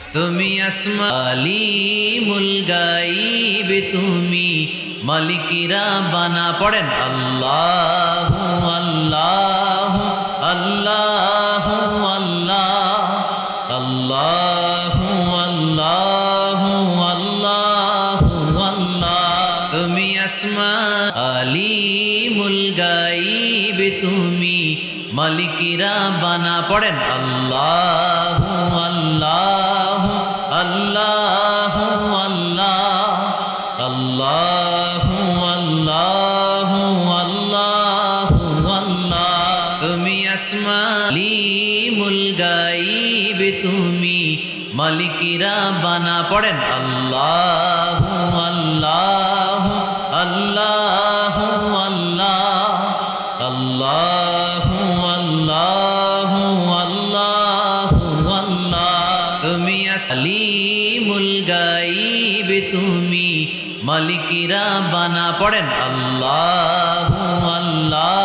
তুমি আসমা আলিমুল গাইব তুমি মালিকিরা বানা পড়েন আল্লাহু আল্লাহু আল্লাহু আল্লাহ আল্লাহু আল্লাহু আল্লাহু আল্লাহ তুমি আসমা আলিমুল গাইব তুমি মালিকিরা বানা পড়েন আল্লাহু আল্লাহু আল্লাহু আল্লাহ আল্লাহু আল্লাহু আল্লাহু আল্লাহ তুমি আসমা আলিমুল গাইব তুমি মালিকিরা বানা পড়েন আল্লাহু আল্লাহু আল্লাহু আল্লাহ আল্লাহু আল্লাহু আল্লাহু আল্লাহ তুমি আলিমুল গাইব তুমি মালিকিরা বানা পড়েন আল্লাহু আল্লাহ